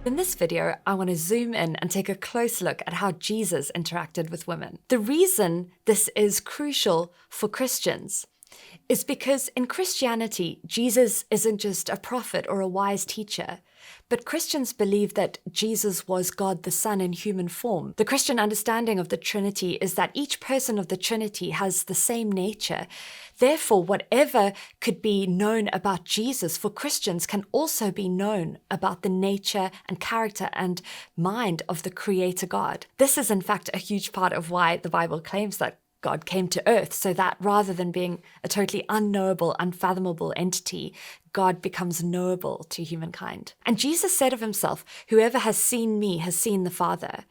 In this video, I want to zoom in and take a close look at how Jesus interacted with women. The reason this is crucial for Christians is because in Christianity, Jesus isn't just a prophet or a wise teacher, but Christians believe that Jesus was God the Son in human form. The Christian understanding of the Trinity is that each person of the Trinity has the same nature. Therefore, whatever could be known about Jesus for Christians can also be known about the nature and character and mind of the Creator God. This is in fact a huge part of why the Bible claims that God came to earth, so that rather than being a totally unknowable, unfathomable entity, God becomes knowable to humankind. And Jesus said of himself, "Whoever has seen me has seen the Father.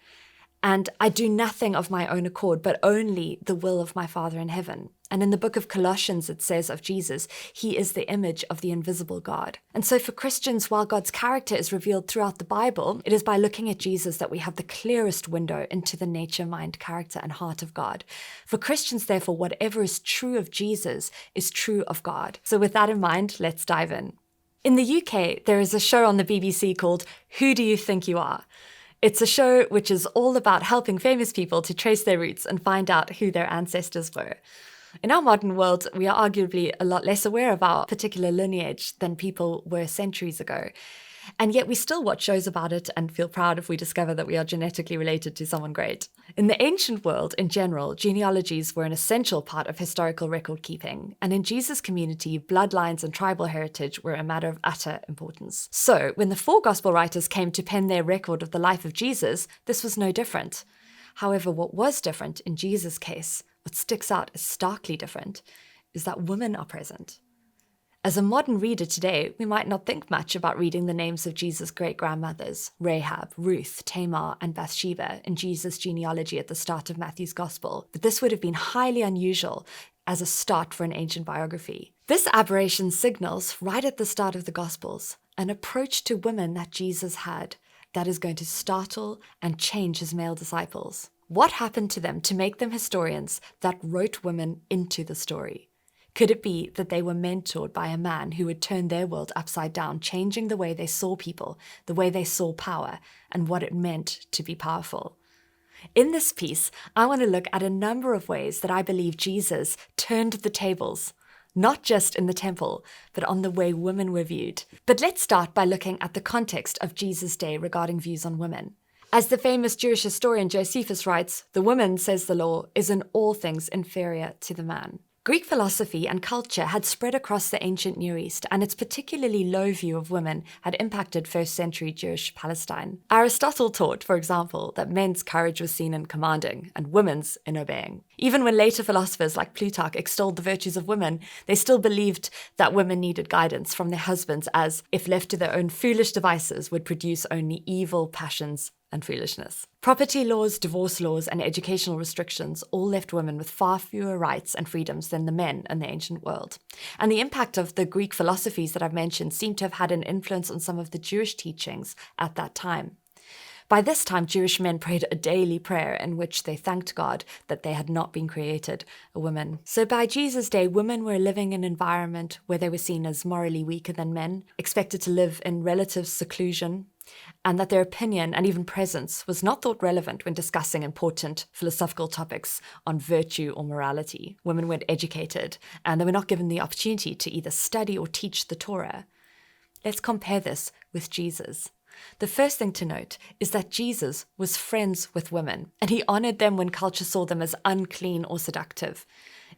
And I do nothing of my own accord, but only the will of my Father in heaven." And in the book of Colossians, it says of Jesus, he is the image of the invisible God. And so for Christians, while God's character is revealed throughout the Bible, it is by looking at Jesus that we have the clearest window into the nature, mind, character, and heart of God. For Christians, therefore, whatever is true of Jesus is true of God. So with that in mind, let's dive in. In the UK, there is a show on the BBC called Who Do You Think You Are? It's a show which is all about helping famous people to trace their roots and find out who their ancestors were. In our modern world, we are arguably a lot less aware of our particular lineage than people were centuries ago. And yet we still watch shows about it and feel proud if we discover that we are genetically related to someone great. In the ancient world, in general, genealogies were an essential part of historical record keeping. And in Jesus' community, bloodlines and tribal heritage were a matter of utter importance. So when the four gospel writers came to pen their record of the life of Jesus, this was no different. However, what was different in Jesus' case, what sticks out as starkly different, is that women are present. As a modern reader today, we might not think much about reading the names of Jesus' great-grandmothers, Rahab, Ruth, Tamar, and Bathsheba, in Jesus' genealogy at the start of Matthew's Gospel, but this would have been highly unusual as a start for an ancient biography. This aberration signals, right at the start of the Gospels, an approach to women that Jesus had that is going to startle and change his male disciples. What happened to them to make them historians that wrote women into the story? Could it be that they were mentored by a man who would turn their world upside down, changing the way they saw people, the way they saw power, and what it meant to be powerful? In this piece, I want to look at a number of ways that I believe Jesus turned the tables, not just in the temple, but on the way women were viewed. But let's start by looking at the context of Jesus' day regarding views on women. As the famous Jewish historian Josephus writes, "The woman, says the law, is in all things inferior to the man." Greek philosophy and culture had spread across the ancient Near East, and its particularly low view of women had impacted first-century Jewish Palestine. Aristotle taught, for example, that men's courage was seen in commanding and women's in obeying. Even when later philosophers like Plutarch extolled the virtues of women, they still believed that women needed guidance from their husbands as, if left to their own foolish devices, would produce only evil passions and foolishness. Property laws, divorce laws, and educational restrictions all left women with far fewer rights and freedoms than the men in the ancient world. And the impact of the Greek philosophies that I've mentioned seem to have had an influence on some of the Jewish teachings at that time. By this time, Jewish men prayed a daily prayer in which they thanked God that they had not been created a woman. So by Jesus' day, women were living in an environment where they were seen as morally weaker than men, expected to live in relative seclusion, and that their opinion and even presence was not thought relevant when discussing important philosophical topics on virtue or morality. Women weren't educated, and they were not given the opportunity to either study or teach the Torah. Let's compare this with Jesus. The first thing to note is that Jesus was friends with women, and he honored them when culture saw them as unclean or seductive.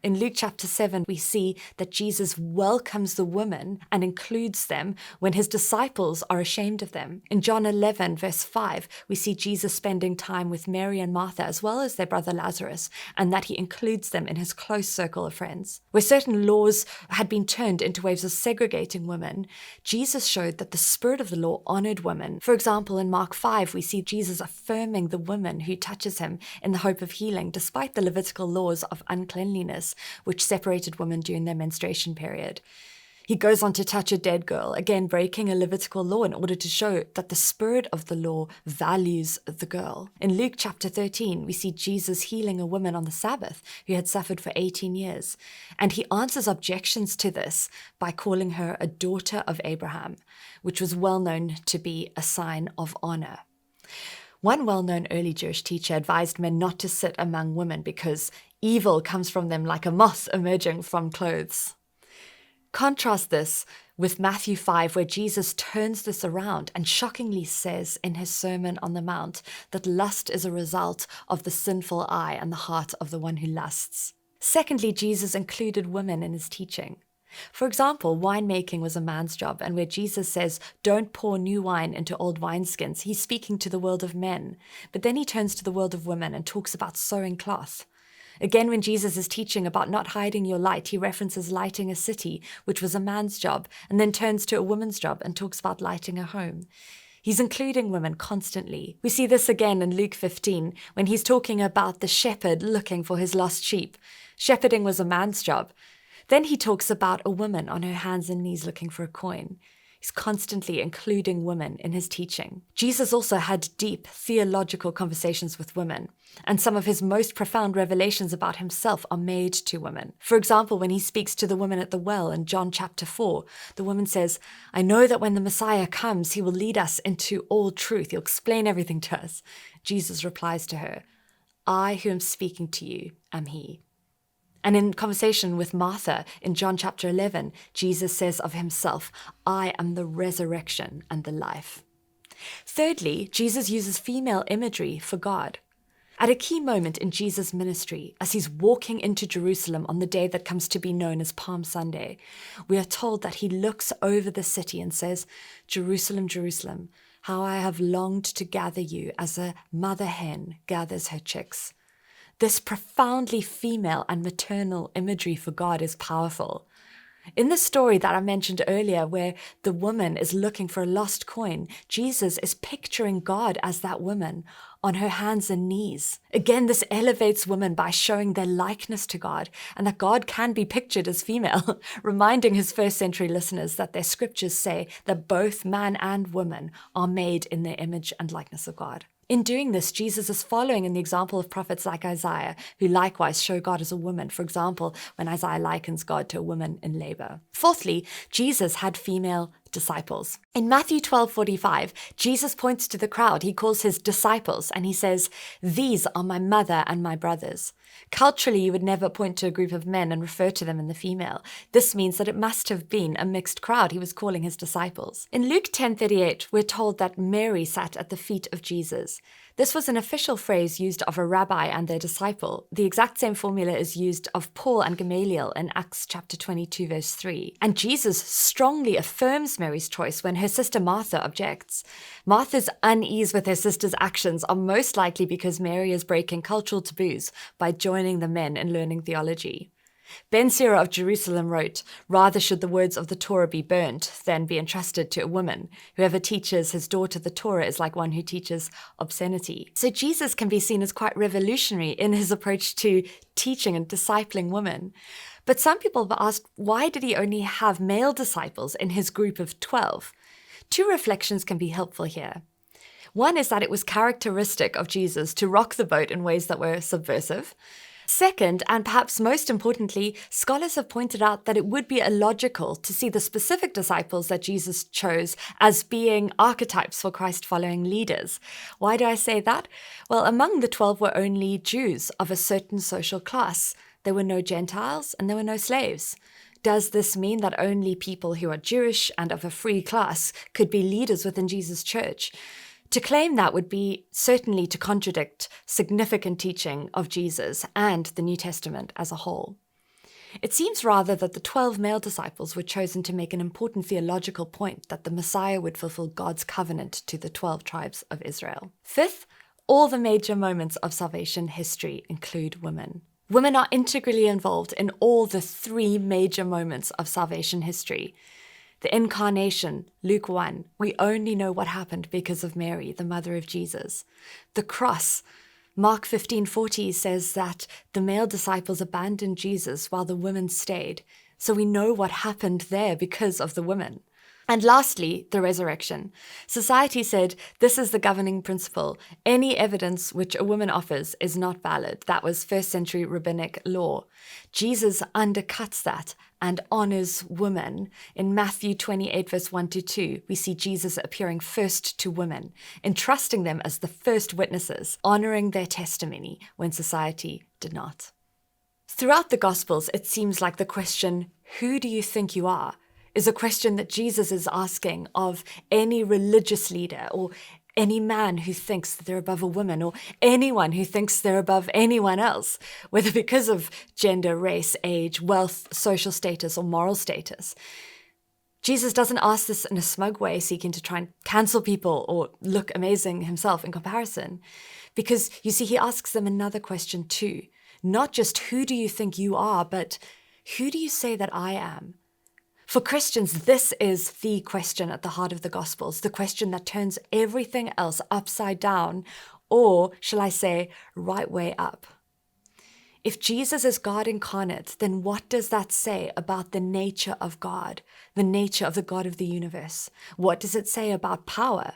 In Luke chapter 7, we see that Jesus welcomes the women and includes them when his disciples are ashamed of them. In John 11, verse 5, we see Jesus spending time with Mary and Martha as well as their brother Lazarus, and that he includes them in his close circle of friends. Where certain laws had been turned into ways of segregating women, Jesus showed that the spirit of the law honored women. For example, in Mark 5, we see Jesus affirming the woman who touches him in the hope of healing, despite the Levitical laws of uncleanliness, which separated women during their menstruation period. He goes on to touch a dead girl, again breaking a Levitical law in order to show that the spirit of the law values the girl. In Luke chapter 13, we see Jesus healing a woman on the Sabbath who had suffered for 18 years. And he answers objections to this by calling her a daughter of Abraham, which was well known to be a sign of honor. One well-known early Jewish teacher advised men not to sit among women because evil comes from them like a moth emerging from clothes. Contrast this with Matthew 5, where Jesus turns this around and shockingly says in his Sermon on the Mount that lust is a result of the sinful eye and the heart of the one who lusts. Secondly, Jesus included women in his teaching. For example, winemaking was a man's job, and where Jesus says, "Don't pour new wine into old wineskins," he's speaking to the world of men. But then he turns to the world of women and talks about sewing cloth. Again, when Jesus is teaching about not hiding your light, he references lighting a city, which was a man's job, and then turns to a woman's job and talks about lighting a home. He's including women constantly. We see this again in Luke 15, when he's talking about the shepherd looking for his lost sheep. Shepherding was a man's job. Then he talks about a woman on her hands and knees looking for a coin. He's constantly including women in his teaching. Jesus also had deep theological conversations with women, and some of his most profound revelations about himself are made to women. For example, when he speaks to the woman at the well in John chapter 4, the woman says, "I know that when the Messiah comes, he will lead us into all truth. He'll explain everything to us." Jesus replies to her, "I who am speaking to you am he." And in conversation with Martha in John chapter 11, Jesus says of himself, "I am the resurrection and the life." Thirdly, Jesus uses female imagery for God. At a key moment in Jesus' ministry, as he's walking into Jerusalem on the day that comes to be known as Palm Sunday, we are told that he looks over the city and says, "Jerusalem, Jerusalem, how I have longed to gather you as a mother hen gathers her chicks." This profoundly female and maternal imagery for God is powerful. In the story that I mentioned earlier, where the woman is looking for a lost coin, Jesus is picturing God as that woman on her hands and knees. Again, this elevates women by showing their likeness to God and that God can be pictured as female, reminding his first century listeners that their scriptures say that both man and woman are made in their image and likeness of God. In doing this, Jesus is following in the example of prophets like Isaiah, who likewise show God as a woman. For example, when Isaiah likens God to a woman in labor. Fourthly, Jesus had female disciples. In Matthew 12:45, Jesus points to the crowd. He calls his disciples and he says, "These are my mother and my brothers." Culturally, you would never point to a group of men and refer to them in the female. This means that it must have been a mixed crowd he was calling his disciples. In Luke 10:38, we're told that Mary sat at the feet of Jesus. This was an official phrase used of a rabbi and their disciple. The exact same formula is used of Paul and Gamaliel in Acts chapter 22, verse 3. And Jesus strongly affirms Mary's choice when her sister Martha objects. Martha's unease with her sister's actions are most likely because Mary is breaking cultural taboos by joining the men in learning theology. Ben Sira of Jerusalem wrote, "Rather should the words of the Torah be burnt than be entrusted to a woman. Whoever teaches his daughter the Torah is like one who teaches obscenity." So Jesus can be seen as quite revolutionary in his approach to teaching and discipling women. But some people have asked, why did he only have male disciples in his group of 12? Two reflections can be helpful here. One is that it was characteristic of Jesus to rock the boat in ways that were subversive. Second, and perhaps most importantly, scholars have pointed out that it would be illogical to see the specific disciples that Jesus chose as being archetypes for Christ-following leaders. Why do I say that? Well, among the 12 were only Jews of a certain social class. There were no Gentiles and there were no slaves. Does this mean that only people who are Jewish and of a free class could be leaders within Jesus' church? To claim that would be certainly to contradict significant teaching of Jesus and the New Testament as a whole. It seems rather that the 12 male disciples were chosen to make an important theological point that the Messiah would fulfill God's covenant to the 12 tribes of Israel. Fifth, all the major moments of salvation history include women. Women are integrally involved in all the 3 major moments of salvation history. The incarnation, Luke 1, we only know what happened because of Mary, the mother of Jesus. The cross, Mark 15:40 says that the male disciples abandoned Jesus while the women stayed. So we know what happened there because of the women. And lastly, the resurrection. Society said this is the governing principle. Any evidence which a woman offers is not valid. That was first century rabbinic law. Jesus undercuts that and honors women. In Matthew 28, verse 1-2, we see Jesus appearing first to women, entrusting them as the first witnesses, honoring their testimony when society did not. Throughout the Gospels, it seems like the question, "Who do you think you are?" is a question that Jesus is asking of any religious leader or any man who thinks that they're above a woman or anyone who thinks they're above anyone else, whether because of gender, race, age, wealth, social status, or moral status. Jesus doesn't ask this in a smug way, seeking to try and cancel people or look amazing himself in comparison, because you see, he asks them another question too. Not just who do you think you are, but who do you say that I am? For Christians, this is the question at the heart of the Gospels, the question that turns everything else upside down, or shall I say, right way up. If Jesus is God incarnate, then what does that say about the nature of God, the nature of the God of the universe? What does it say about power?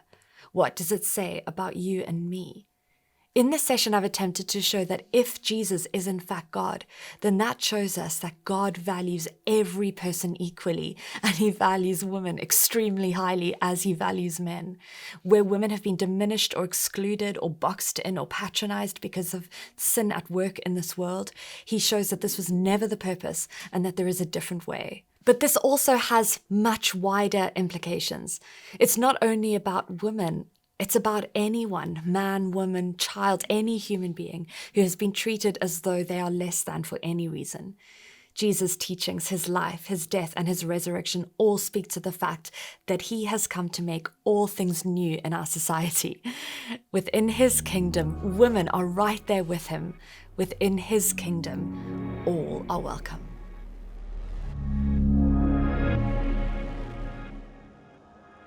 What does it say about you and me? In this session, I've attempted to show that if Jesus is in fact God, then that shows us that God values every person equally, and he values women extremely highly as he values men. Where women have been diminished or excluded or boxed in or patronized because of sin at work in this world, he shows that this was never the purpose and that there is a different way. But this also has much wider implications. It's not only about women. It's about anyone, man, woman, child, any human being who has been treated as though they are less than for any reason. Jesus' teachings, his life, his death, and his resurrection all speak to the fact that he has come to make all things new in our society. Within his kingdom, women are right there with him. Within his kingdom, all are welcome.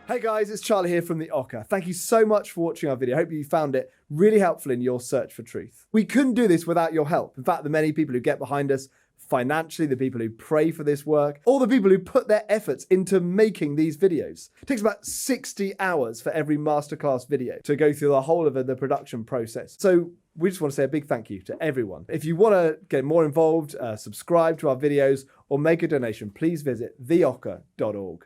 Hey guys, it's Charlie here from the OCCA. Thank you so much for watching our video. I hope you found it really helpful in your search for truth. We couldn't do this without your help. In fact, the many people who get behind us financially, the people who pray for this work, all the people who put their efforts into making these videos. It takes about 60 hours for every masterclass video to go through the whole of the production process. So we just want to say a big thank you to everyone. If you want to get more involved, subscribe to our videos, or make a donation, please visit theocca.org.